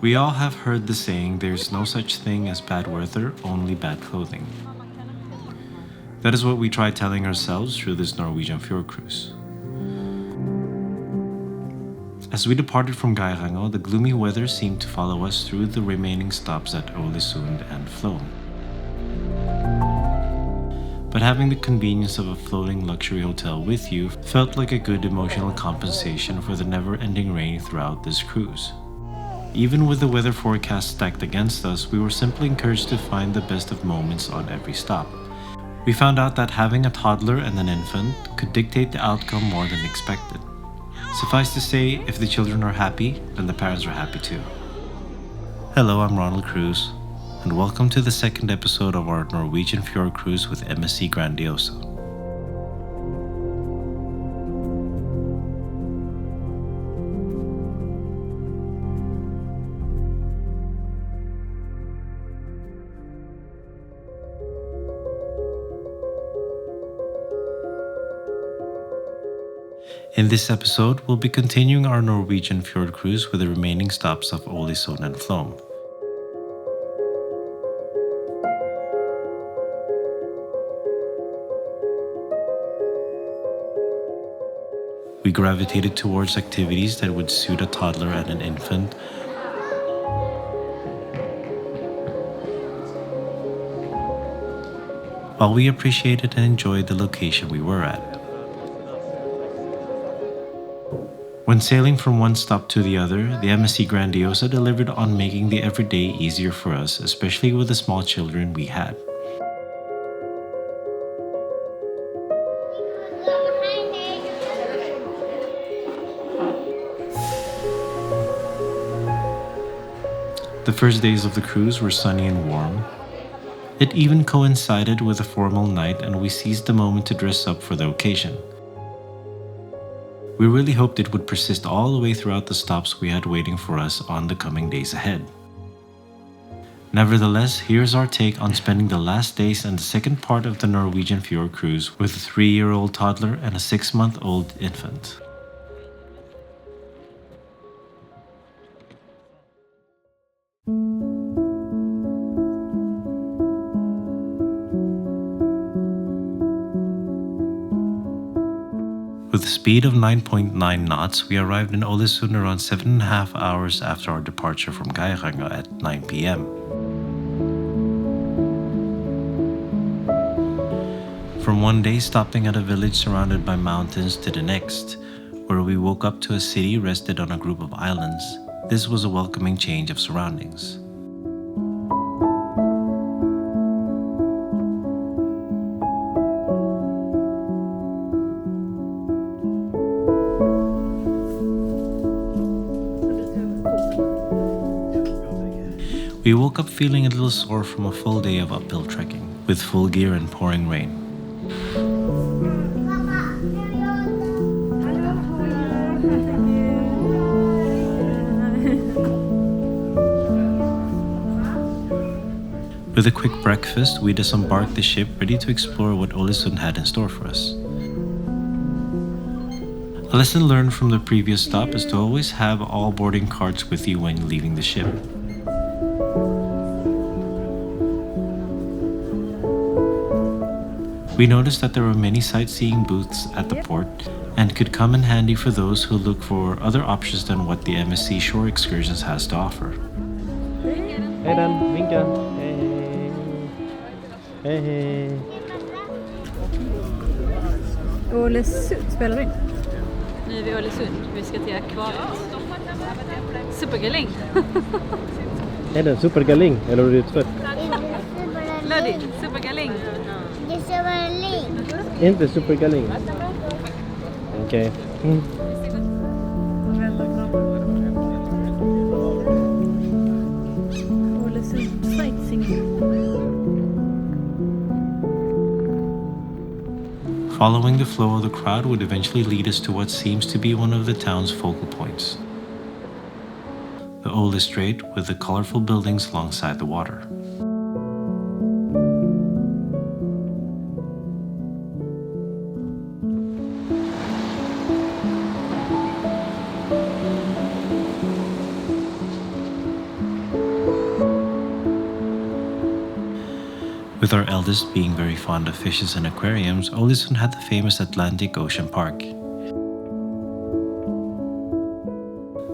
We all have heard the saying, there's no such thing as bad weather, only bad clothing. That is what we try telling ourselves through this Norwegian Fjord Cruise. As we departed from Geiranger, the gloomy weather seemed to follow us through the remaining stops at Ålesund and Flaam. But having the convenience of a floating luxury hotel with you felt like a good emotional compensation for the never-ending rain throughout this cruise. Even with the weather forecast stacked against us, we were simply encouraged to find the best of moments on every stop. We found out that having a toddler and an infant could dictate the outcome more than expected. Suffice to say, if the children are happy, then the parents are happy too. Hello, I'm Ronald Cruz, and welcome to the second episode of our Norwegian Fjord Cruise with MSC Grandiosa. In this episode, we'll be continuing our Norwegian Fjord Cruise with the remaining stops of Ålesund and Flaam. We gravitated towards activities that would suit a toddler and an infant, while we appreciated and enjoyed the location we were at. When sailing from one stop to the other, the MSC Grandiosa delivered on making the everyday easier for us, especially with the small children we had. The first days of the cruise were sunny and warm. It even coincided with a formal night, and we seized the moment to dress up for the occasion. We really hoped it would persist all the way throughout the stops we had waiting for us on the coming days ahead. Nevertheless, here's our take on spending the last days and the second part of the Norwegian Fjord Cruise with a 3-year-old toddler and a 6-month-old infant. With a speed of 9.9 knots, we arrived in Ålesund around 7.5 hours after our departure from Geiranger at 9 p.m. From one day stopping at a village surrounded by mountains to the next, where we woke up to a city rested on a group of islands, this was a welcoming change of surroundings. We woke up feeling a little sore from a full day of uphill trekking, with full gear and pouring rain. With a quick breakfast, we disembarked the ship ready to explore what Ålesund had in store for us. A lesson learned from the previous stop is to always have all boarding cards with you when leaving the ship. We noticed that there were many sightseeing booths at the port and could come in handy for those who look for other options than what the MSC Shore Excursions has to offer. Hej Dan, vinka. Hej hej. Ålesund, spelar du in? Nu är vi i Ålesund, vi ska till Aqua. Supergaling. Är det en supergaling eller är du utfört? Lodi, supergaling. Det är supergaling. Inte supergaling. Okej. Ålesund sightseeing. Following the flow of the crowd would eventually lead us to what seems to be one of the town's focal points. The Åle Strait with the colorful buildings alongside the water. With our eldest being very fond of fishes and aquariums, Ålesund had the famous Atlantic Ocean Park.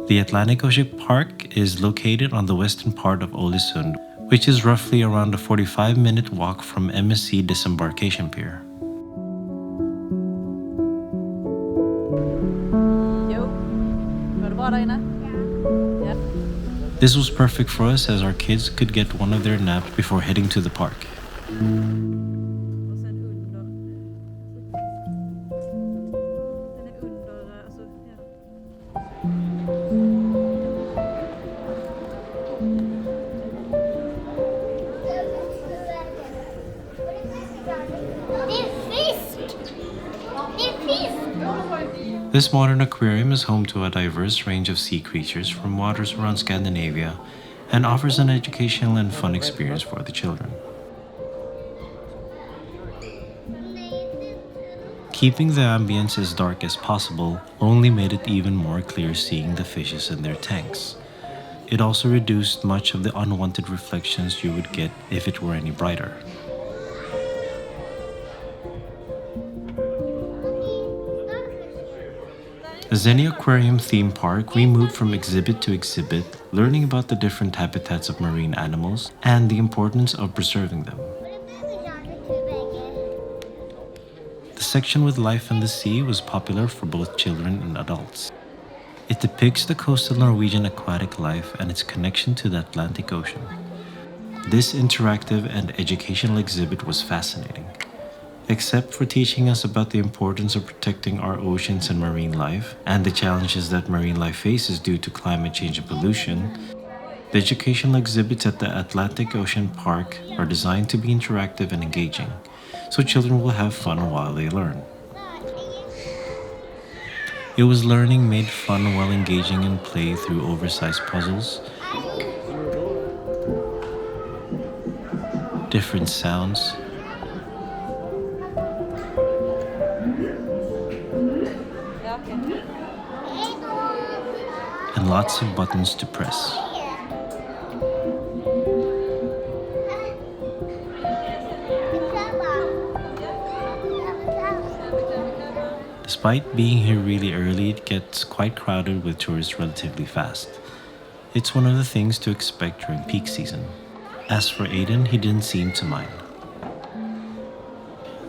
The Atlantic Ocean Park is located on the western part of Ålesund, which is roughly around a 45-minute walk from MSC Disembarkation Pier. Jo, var det bra där inne? Ja. This was perfect for us as our kids could get one of their naps before heading to the park. Och sen under. Den är under, alltså, ja. This modern aquarium is home to a diverse range of sea creatures from waters around Scandinavia and offers an educational and fun experience for the children. Keeping the ambience as dark as possible only made it even more clear seeing the fishes in their tanks. It also reduced much of the unwanted reflections you would get if it were any brighter. As any aquarium theme park, we moved from exhibit to exhibit, learning about the different habitats of marine animals and the importance of preserving them. The section with life in the sea was popular for both children and adults. It depicts the coastal Norwegian aquatic life and its connection to the Atlantic Ocean. This interactive and educational exhibit was fascinating. Except for teaching us about the importance of protecting our oceans and marine life, and the challenges that marine life faces due to climate change and pollution, the educational exhibits at the Atlantic Ocean Park are designed to be interactive and engaging, so children will have fun while they learn. It was learning made fun while engaging in play through oversized puzzles, different sounds, and lots of buttons to press. Despite being here really early, it gets quite crowded with tourists relatively fast. It's one of the things to expect during peak season. As for Aiden, he didn't seem to mind.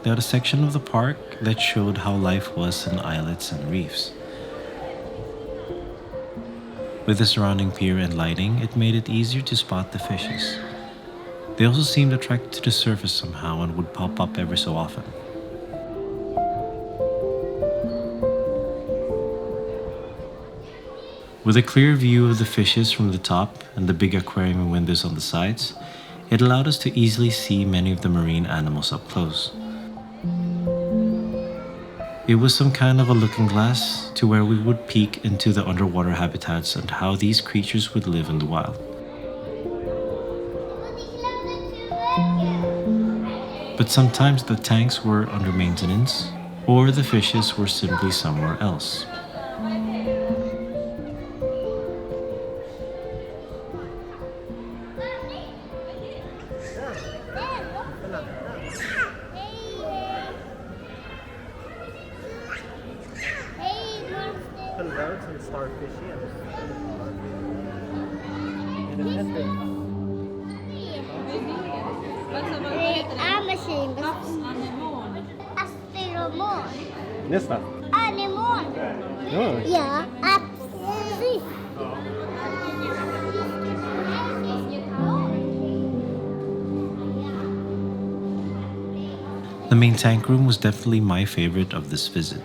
They had a section of the park that showed how life was in islets and reefs. With the surrounding pier and lighting, it made it easier to spot the fishes. They also seemed attracted to the surface somehow and would pop up every so often. With a clear view of the fishes from the top and the big aquarium windows on the sides, it allowed us to easily see many of the marine animals up close. It was some kind of a looking glass to where we would peek into the underwater habitats and how these creatures would live in the wild. But sometimes the tanks were under maintenance, or the fishes were simply somewhere else. Birds and starfish here. Nästa. Anemon. Ja. Ja, absolut. The main tank room was definitely my favorite of this visit.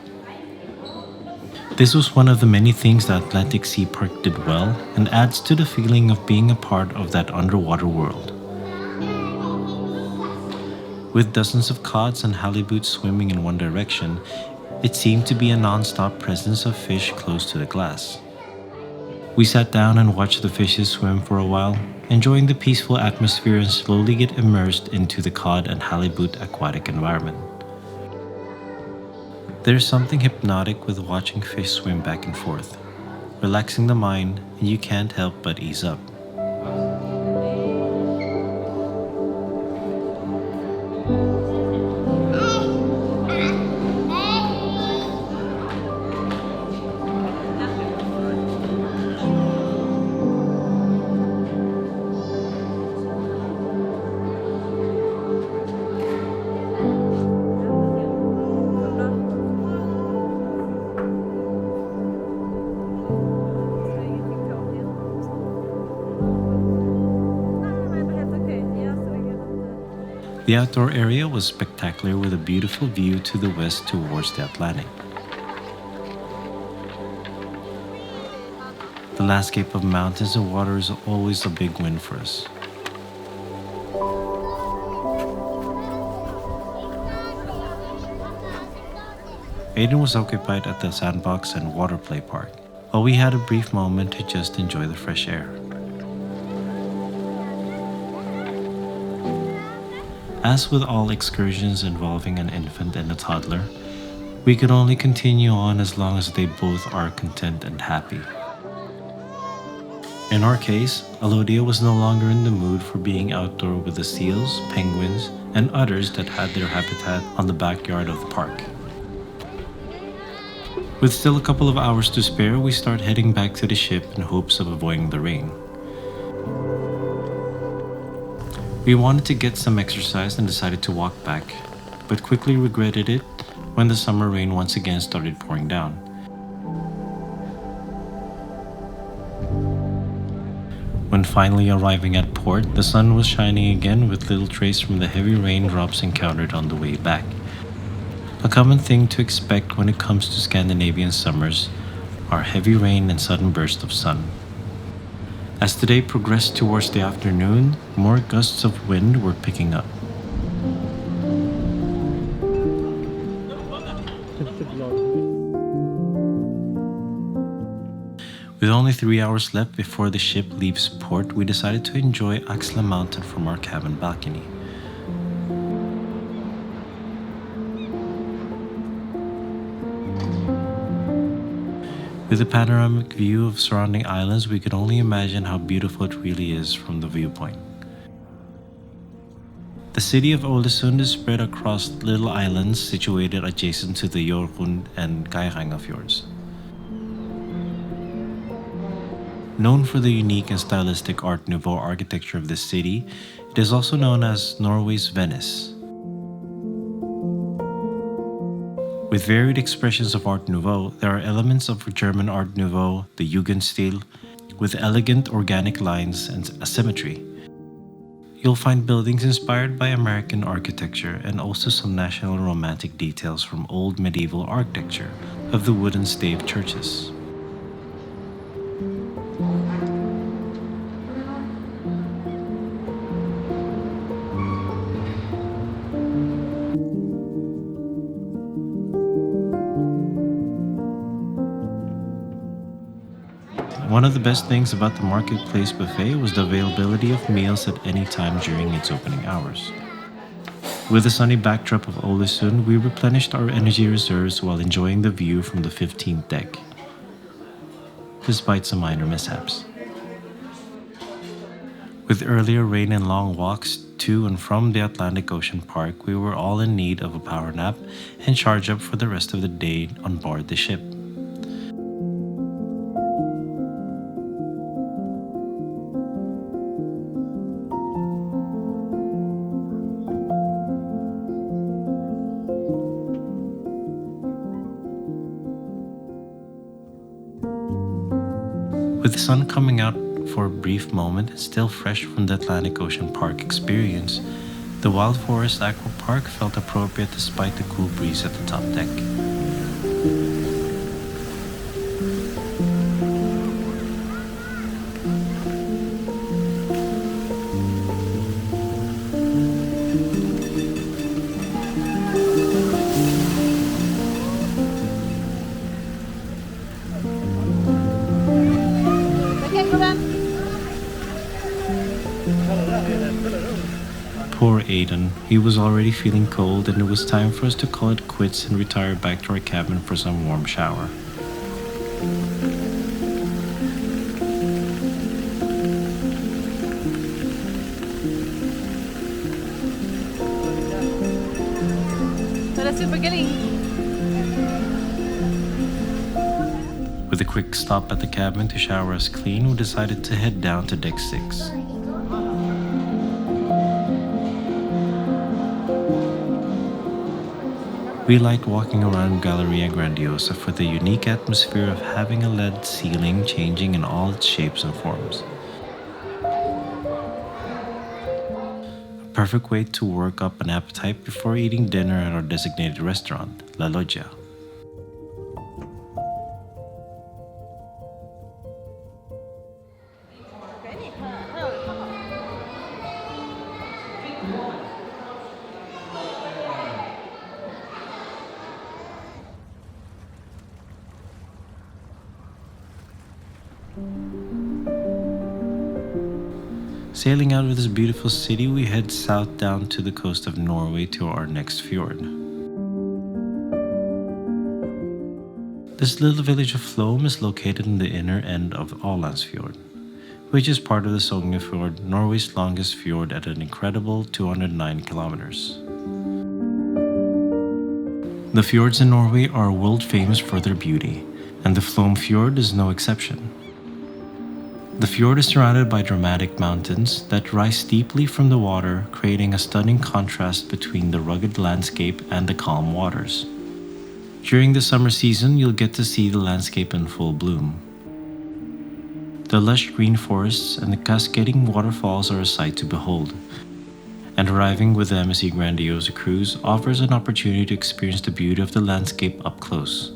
This was one of the many things the Atlantic Sea Park did well and adds to the feeling of being a part of that underwater world. With dozens of cods and halibuts swimming in one direction, it seemed to be a non-stop presence of fish close to the glass. We sat down and watched the fishes swim for a while, enjoying the peaceful atmosphere and slowly get immersed into the cod and halibut aquatic environment. There's something hypnotic with watching fish swim back and forth, relaxing the mind, and you can't help but ease up. The outdoor area was spectacular with a beautiful view to the west towards the Atlantic. The landscape of mountains and water is always a big win for us. Aiden was occupied at the sandbox and water play park, while we had a brief moment to just enjoy the fresh air. As with all excursions involving an infant and a toddler, we could only continue on as long as they both are content and happy. In our case, Alodia was no longer in the mood for being outdoor with the seals, penguins, and others that had their habitat on the backyard of the park. With still a couple of hours to spare, we start heading back to the ship in hopes of avoiding the rain. We wanted to get some exercise and decided to walk back, but quickly regretted it when the summer rain once again started pouring down. When finally arriving at port, the sun was shining again with little trace from the heavy raindrops encountered on the way back. A common thing to expect when it comes to Scandinavian summers are heavy rain and sudden bursts of sun. As the day progressed towards the afternoon, more gusts of wind were picking up. With only 3 hours left before the ship leaves port, we decided to enjoy Axla Mountain from our cabin balcony. With a panoramic view of surrounding islands, we could only imagine how beautiful it really is from the viewpoint. The city of Ålesund is spread across little islands situated adjacent to the Ålesund and Fjords. Known for the unique and stylistic Art Nouveau architecture of this city, it is also known as Norway's Venice. With varied expressions of Art Nouveau, there are elements of German Art Nouveau, the Jugendstil, with elegant organic lines and asymmetry. You'll find buildings inspired by American architecture and also some national romantic details from old medieval architecture of the wooden stave churches. One of the best things about the Marketplace Buffet was the availability of meals at any time during its opening hours. With the sunny backdrop of Ålesund, we replenished our energy reserves while enjoying the view from the 15th deck, despite some minor mishaps. With earlier rain and long walks to and from the Atlantic Ocean Park, we were all in need of a power nap and charge up for the rest of the day on board the ship. With the sun coming out for a brief moment and still fresh from the Atlantic Ocean Park experience, the Wild Forest Aqua Park felt appropriate despite the cool breeze at the top deck. Poor Aiden, he was already feeling cold and it was time for us to call it quits and retire back to our cabin for some warm shower. With a quick stop at the cabin to shower us clean, we decided to head down to deck 6. We liked walking around Galleria Grandiosa for the unique atmosphere of having a lead ceiling changing in all its shapes and forms. A perfect way to work up an appetite before eating dinner at our designated restaurant, La Loggia. Sailing out of this beautiful city, we head south down to the coast of Norway to our next fjord. This little village of Flåm is located in the inner end of Ålesund Fjord, which is part of the Ålesund Fjord, Norway's longest fjord at an incredible 209 kilometers. The fjords in Norway are world famous for their beauty, and the Flåm Fjord is no exception. The fjord is surrounded by dramatic mountains that rise steeply from the water, creating a stunning contrast between the rugged landscape and the calm waters. During the summer season, you'll get to see the landscape in full bloom. The lush green forests and the cascading waterfalls are a sight to behold, and arriving with the MSC Grandiose Cruise offers an opportunity to experience the beauty of the landscape up close.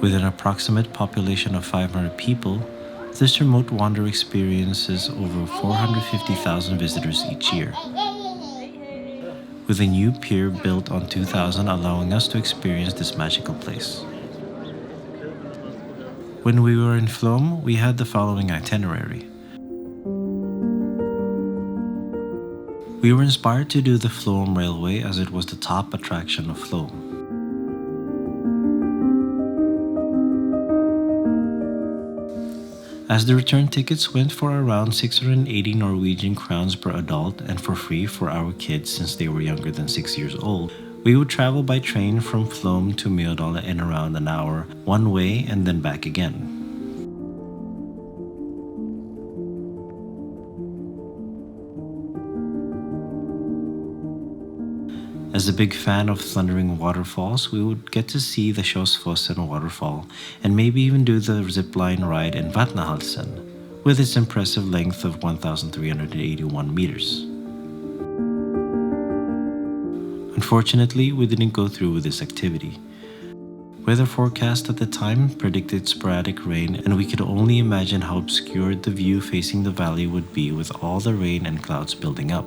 With an approximate population of 500 people, this remote wander experiences over 450,000 visitors each year, with a new pier built on 2000 allowing us to experience this magical place. When we were in Flåm, we had the following itinerary. We were inspired to do the Flåm Railway as it was the top attraction of Flåm. As the return tickets went for around 680 Norwegian crowns per adult and for free for our kids since they were younger than 6 years old, we would travel by train from Flåm to Myrdal in around an hour, one way and then back again. As a big fan of thundering waterfalls, we would get to see the Kjosfossen waterfall and maybe even do the zipline ride in Vatnahalsen, with its impressive length of 1,381 meters. Unfortunately, we didn't go through with this activity. Weather forecast at the time predicted sporadic rain, and we could only imagine how obscured the view facing the valley would be with all the rain and clouds building up.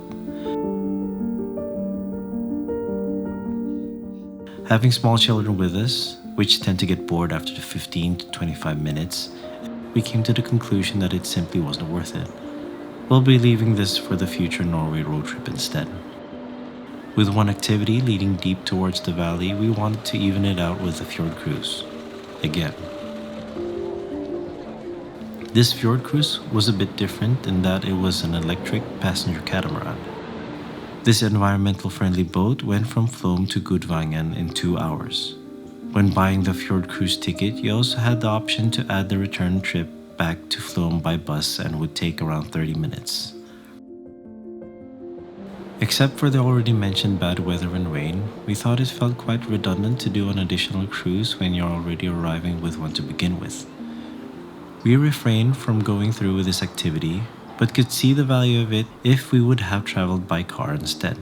Having small children with us, which tend to get bored after 15 to 25 minutes, we came to the conclusion that it simply wasn't worth it. We'll be leaving this for the future Norway road trip instead. With one activity leading deep towards the valley, we wanted to even it out with the fjord cruise. Again. This fjord cruise was a bit different in that it was an electric passenger catamaran. This environmental-friendly boat went from Flåm to Gudvangen in 2 hours. When buying the fjord cruise ticket, you also had the option to add the return trip back to Flåm by bus and would take around 30 minutes. Except for the already mentioned bad weather and rain, we thought it felt quite redundant to do an additional cruise when you're already arriving with one to begin with. We refrained from going through with this activity, but could see the value of it if we would have traveled by car instead.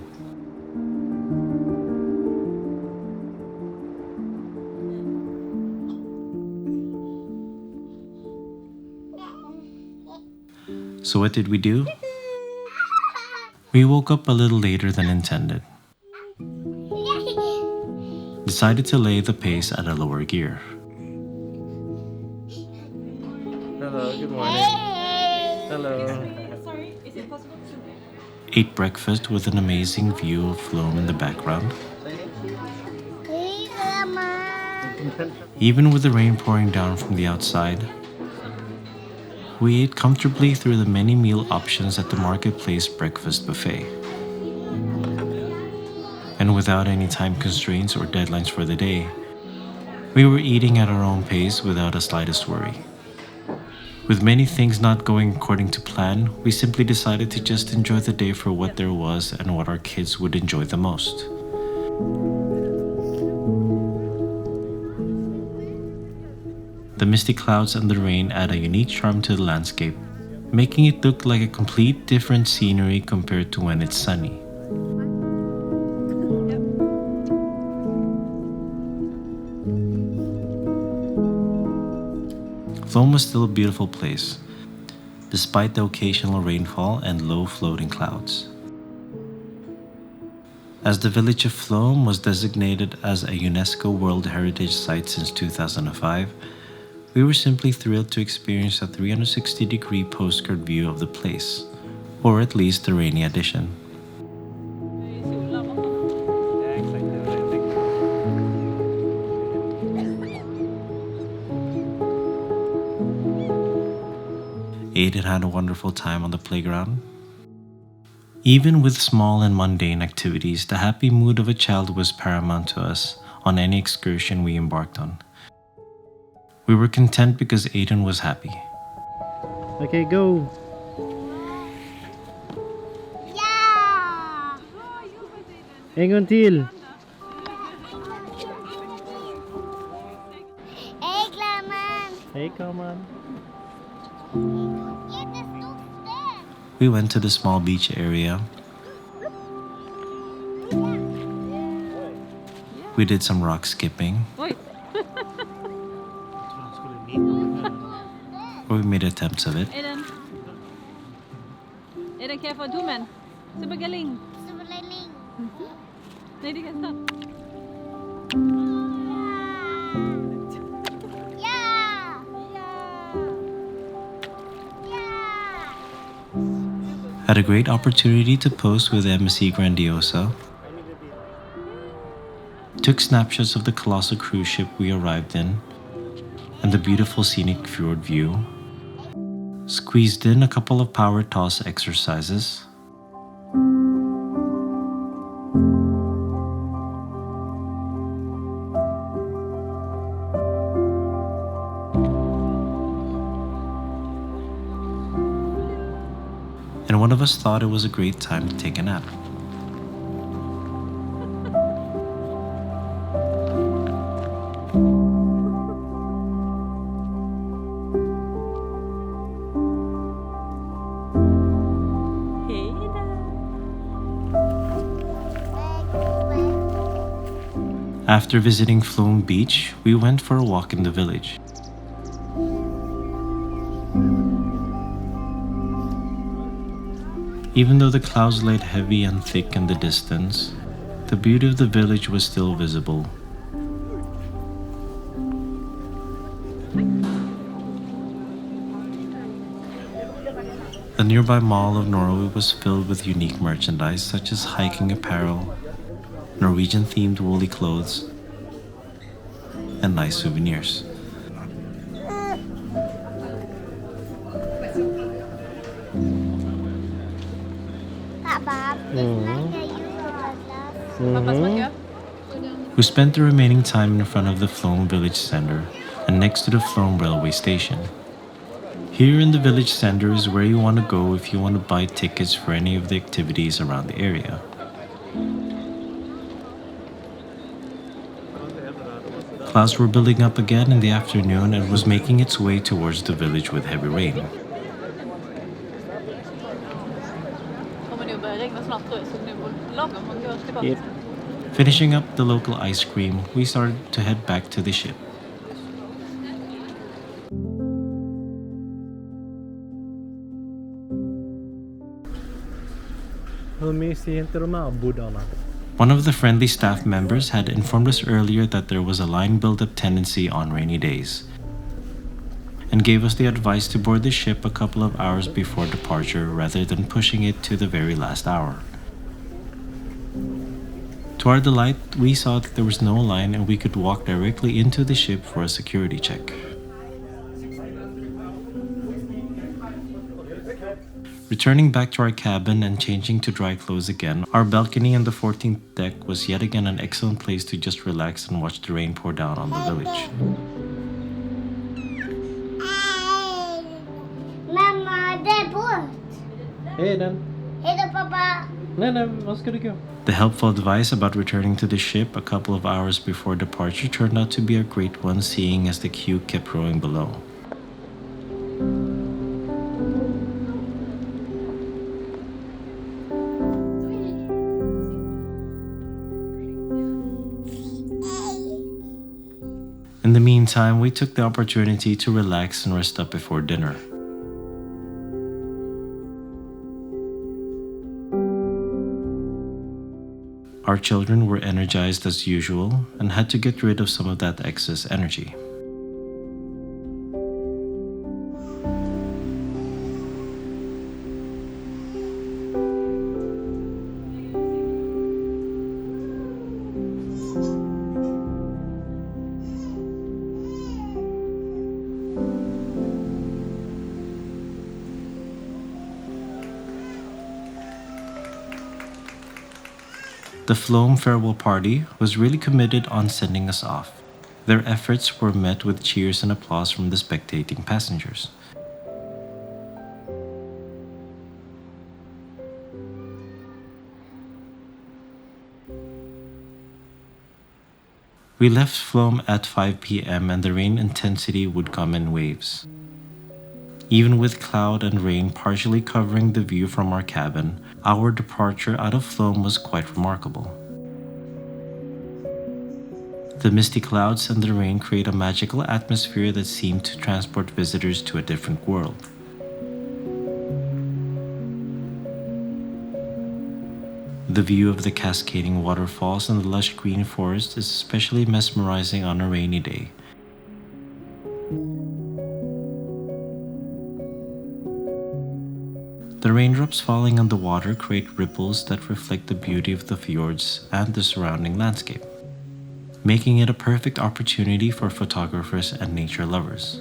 So what did we do? We woke up a little later than intended. Decided to lay the pace at a lower gear. Hello, good morning. Hello. Sorry, is it possible to... Ate breakfast with an amazing view of Flåm in the background. Hey, Mama. Even with the rain pouring down from the outside, we ate comfortably through the many meal options at the marketplace breakfast buffet. And without any time constraints or deadlines for the day, we were eating at our own pace without the slightest worry. With many things not going according to plan, we simply decided to just enjoy the day for what there was and what our kids would enjoy the most. The misty clouds and the rain add a unique charm to the landscape, making it look like a complete different scenery compared to when it's sunny. Flåm was still a beautiful place, despite the occasional rainfall and low floating clouds. As the village of Flåm was designated as a UNESCO World Heritage Site since 2005, we were simply thrilled to experience a 360-degree postcard view of the place, or at least the rainy edition. Aiden had a wonderful time on the playground. Even with small and mundane activities, the happy mood of a child was paramount to us on any excursion we embarked on. We were content because Aiden was happy. Okay, go! Ja! En gång till! Hej Glamman! Hej kameran! Jättestort ställ! We went to the small beach area. We did some rock skipping, Oj! or we made attempts of it. Aiden! Aiden, kan jag få tummen? Supergaling! Superlänning! Nej, det kan stå. Ja! Ja! Had a great opportunity to pose with MSC Grandiosa. Took snapshots of the colossal cruise ship we arrived in and the beautiful scenic fjord view. Squeezed in a couple of power toss exercises. And one of us thought it was a great time to take a nap. After visiting Flåm Beach, we went for a walk in the village. Even though the clouds laid heavy and thick in the distance, the beauty of the village was still visible. The nearby Mall of Norway was filled with unique merchandise such as hiking apparel, Norwegian-themed woolly clothes, and nice souvenirs. Pappa, Pappa smakar. We spent the remaining time in front of the Flåm village center and next to the Flåm railway station. Here in the village center is where you want to go if you want to buy tickets for any of the activities around the area. Clouds were building up again in the afternoon and was making its way towards the village with heavy rain. Kommer nu börja regna snart tror jag, så nu lagom om går tillbaka. Yep. Finishing up the local ice cream, we started to head back to the ship. Hur mysiga är inte de här boddarna? One of the friendly staff members had informed us earlier that there was a line buildup tendency on rainy days, and gave us the advice to board the ship a couple of hours before departure rather than pushing it to the very last hour. To our delight, we saw that there was no line and we could walk directly into the ship for a security check. Returning back to our cabin and changing to dry clothes again, our balcony on the 14th deck was yet again an excellent place to just relax and watch the rain pour down on the village. Mamma, det är båt. Hej den! Hej då pappa. Nej, var ska du gå? The helpful advice about returning to the ship a couple of hours before departure turned out to be a great one, seeing as the queue kept rowing below. In the meantime, we took the opportunity to relax and rest up before dinner. Our children were energized as usual and had to get rid of some of that excess energy. The Flåm farewell party was really committed on sending us off. Their efforts were met with cheers and applause from the spectating passengers. We left Flåm at 5 p.m. and the rain intensity would come in waves. Even with cloud and rain partially covering the view from our cabin, our departure out of Flåm was quite remarkable. The misty clouds and the rain create a magical atmosphere that seemed to transport visitors to a different world. The view of the cascading waterfalls and the lush green forest is especially mesmerizing on a rainy day. The raindrops falling on the water create ripples that reflect the beauty of the fjords and the surrounding landscape, making it a perfect opportunity for photographers and nature lovers.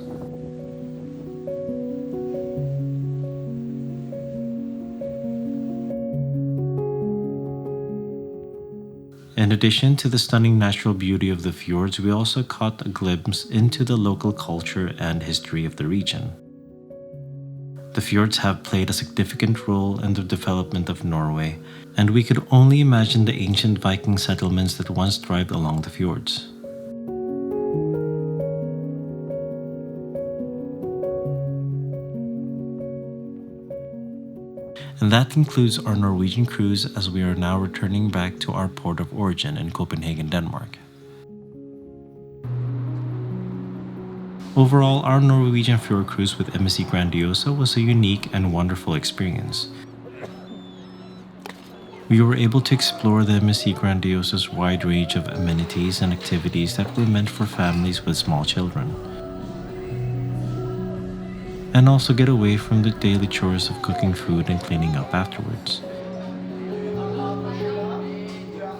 In addition to the stunning natural beauty of the fjords, we also caught a glimpse into the local culture and history of the region. The fjords have played a significant role in the development of Norway, and we could only imagine the ancient Viking settlements that once thrived along the fjords. And that concludes our Norwegian cruise, as we are now returning back to our port of origin in Copenhagen, Denmark. Overall, our Norwegian Fjord Cruise with MSC Grandiosa was a unique and wonderful experience. We were able to explore the MSC Grandiosa's wide range of amenities and activities that were meant for families with small children, and also get away from the daily chores of cooking food and cleaning up afterwards.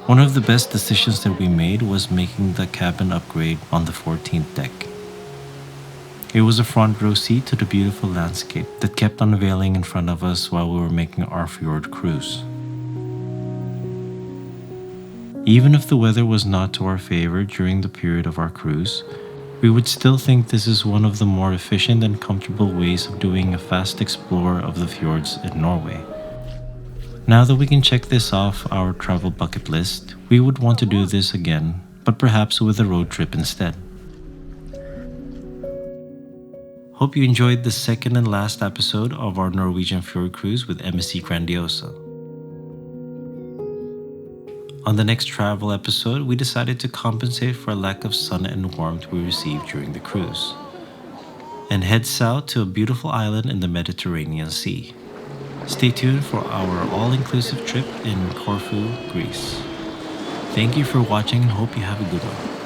One of the best decisions that we made was making the cabin upgrade on the 14th deck. It was a front row seat to the beautiful landscape that kept unveiling in front of us while we were making our fjord cruise. Even if the weather was not to our favor during the period of our cruise, we would still think this is one of the more efficient and comfortable ways of doing a fast explore of the fjords in Norway. Now that we can check this off our travel bucket list, we would want to do this again, but perhaps with a road trip instead. Hope you enjoyed the second and last episode of our Norwegian Fjord Cruise with MSC Grandiosa. On the next travel episode, we decided to compensate for a lack of sun and warmth we received during the cruise, and head south to a beautiful island in the Mediterranean Sea. Stay tuned for our all-inclusive trip in Corfu, Greece. Thank you for watching and hope you have a good one.